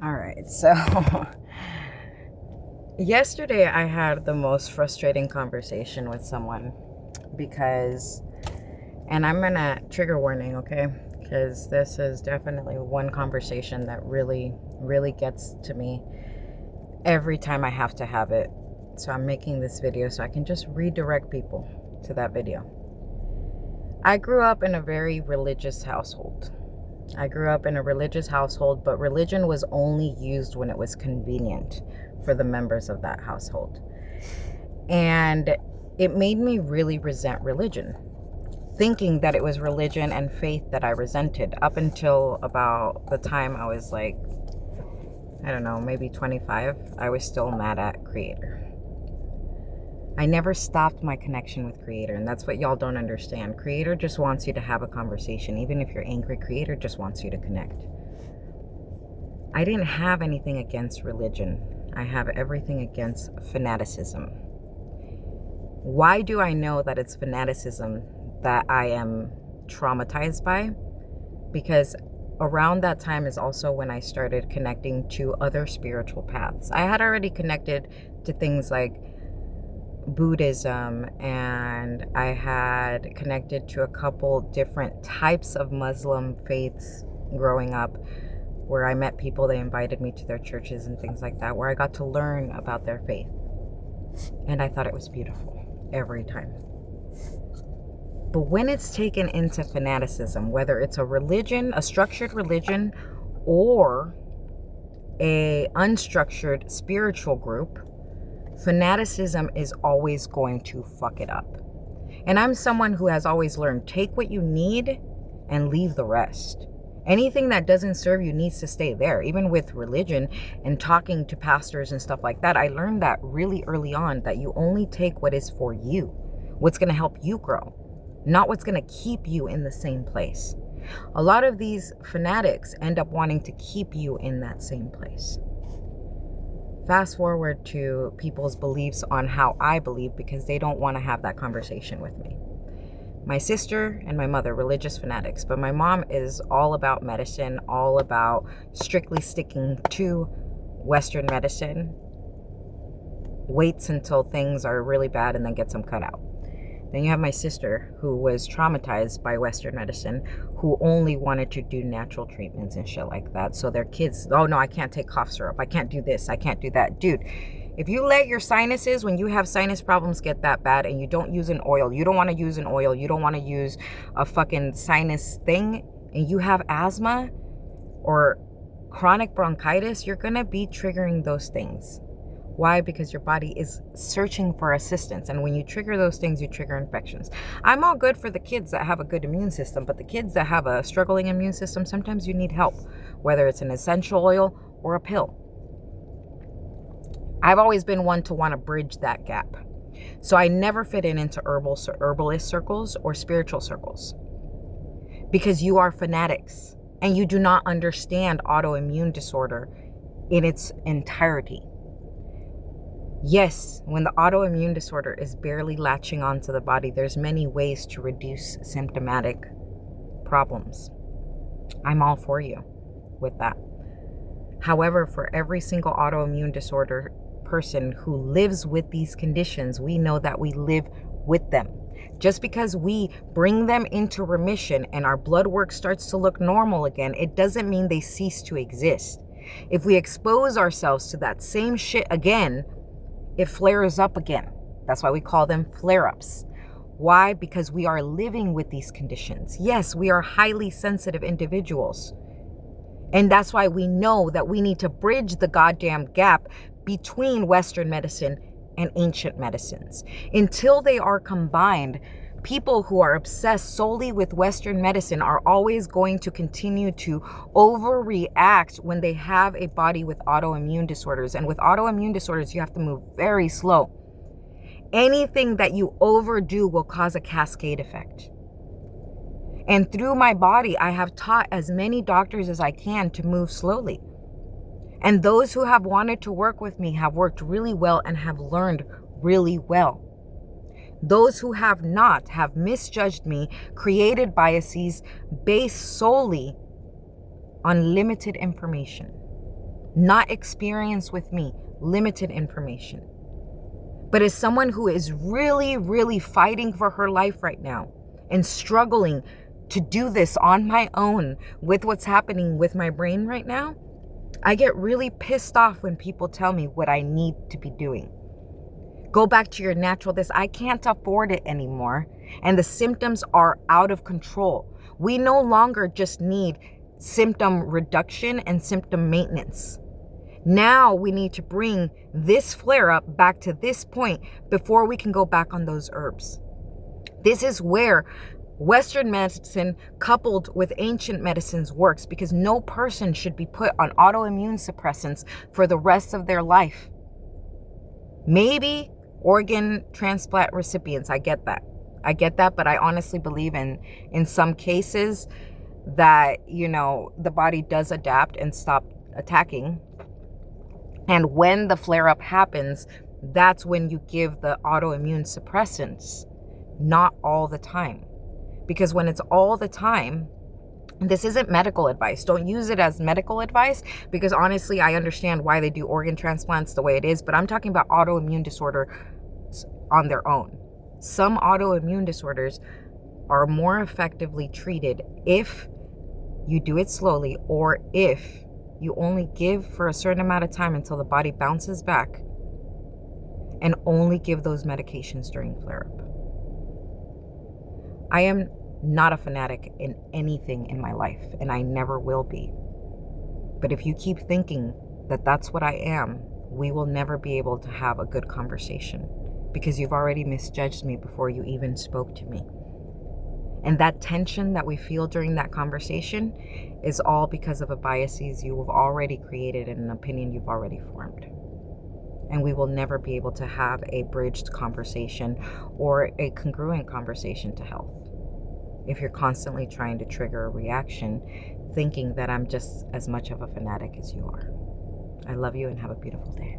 All right, so yesterday I had the most frustrating conversation with someone because, and I'm gonna trigger warning, okay? Because this is definitely one conversation that really, really gets to me every time I have to have it. So I'm making this video so I can just redirect people to that video. I grew up in a very religious household. But religion was only used when it was convenient for the members of that household. And it made me really resent religion, thinking that it was religion and faith that I resented up until about the time I was like, I don't know, maybe 25. I was still mad at Creator. I never stopped my connection with Creator, and that's what y'all don't understand. Creator just wants you to have a conversation. Even if you're angry, Creator just wants you to connect. I didn't have anything against religion. I have everything against fanaticism. Why do I know that it's fanaticism that I am traumatized by? Because around that time is also when I started connecting to other spiritual paths. I had already connected to things like Buddhism, and I had connected to a couple different types of Muslim faiths growing up, where I met people, they invited me to their churches and things like that, where I got to learn about their faith. And I thought it was beautiful every time. But when it's taken into fanaticism, whether it's a religion, a structured religion, or a unstructured spiritual group, fanaticism is always going to fuck it up. And I'm someone who has always learned, take what you need and leave the rest. Anything that doesn't serve you needs to stay there. Even with religion and talking to pastors and stuff like that, I learned that really early on, that you only take what is for you, what's going to help you grow, not what's going to keep you in the same place. A lot of these fanatics end up wanting to keep you in that same place. Fast forward to people's beliefs on how I believe, because they don't want to have that conversation with me. My sister and my mother, religious fanatics, but my mom is all about medicine, all about strictly sticking to Western medicine, waits until things are really bad and then gets them cut out. Then you have my sister, who was traumatized by Western medicine, who only wanted to do natural treatments and shit like that. So their kids, oh no, I can't take cough syrup. I can't do this. I can't do that. Dude, if you let your sinuses, when you have sinus problems, get that bad and you don't use an oil, you don't want to use an oil, you don't want to use a fucking sinus thing, and you have asthma or chronic bronchitis, you're going to be triggering those things. Why? Because your body is searching for assistance. And when you trigger those things, you trigger infections. I'm all good for the kids that have a good immune system, but the kids that have a struggling immune system, sometimes you need help, whether it's an essential oil or a pill. I've always been one to want to bridge that gap. So I never fit into herbalist circles or spiritual circles, because you are fanatics and you do not understand autoimmune disorder in its entirety. Yes, when the autoimmune disorder is barely latching onto the body, there's many ways to reduce symptomatic problems. I'm all for you with that. However, for every single autoimmune disorder person who lives with these conditions, we know that we live with them. Just because we bring them into remission and our blood work starts to look normal again, it doesn't mean they cease to exist. If we expose ourselves to that same shit again, it flares up again. That's why we call them flare-ups. Why? Because we are living with these conditions. Yes, we are highly sensitive individuals. And that's why we know that we need to bridge the goddamn gap between Western medicine and ancient medicines. Until they are combined, people who are obsessed solely with Western medicine are always going to continue to overreact when they have a body with autoimmune disorders. And with autoimmune disorders, you have to move very slow. Anything that you overdo will cause a cascade effect. And through my body, I have taught as many doctors as I can to move slowly. And those who have wanted to work with me have worked really well and have learned really well. Those who have not have misjudged me, created biases based solely on limited information, not experience with me, limited information. But as someone who is really, really fighting for her life right now and struggling to do this on my own with what's happening with my brain right now, I get really pissed off when people tell me what I need to be doing. Go back to your natural this. I can't afford it anymore. And the symptoms are out of control. We no longer just need symptom reduction and symptom maintenance. Now we need to bring this flare up back to this point before we can go back on those herbs. This is where Western medicine coupled with ancient medicines works, because no person should be put on autoimmune suppressants for the rest of their life. Maybe organ transplant recipients, I get that, but I honestly believe in some cases that, the body does adapt and stop attacking. And when the flare-up happens, that's when you give the autoimmune suppressants, not all the time. Because when it's all the time, this isn't medical advice. Don't use it as medical advice, because honestly, I understand why they do organ transplants the way it is, but I'm talking about autoimmune disorder on their own. Some autoimmune disorders are more effectively treated if you do it slowly, or if you only give for a certain amount of time until the body bounces back, and only give those medications during flare-up. I am not a fanatic in anything in my life, and I never will be. But if you keep thinking that that's what I am, we will never be able to have a good conversation, because you've already misjudged me before you even spoke to me. And that tension that we feel during that conversation is all because of a biases you have already created and an opinion you've already formed. And we will never be able to have a bridged conversation or a congruent conversation to health if you're constantly trying to trigger a reaction, thinking that I'm just as much of a fanatic as you are. I love you and have a beautiful day.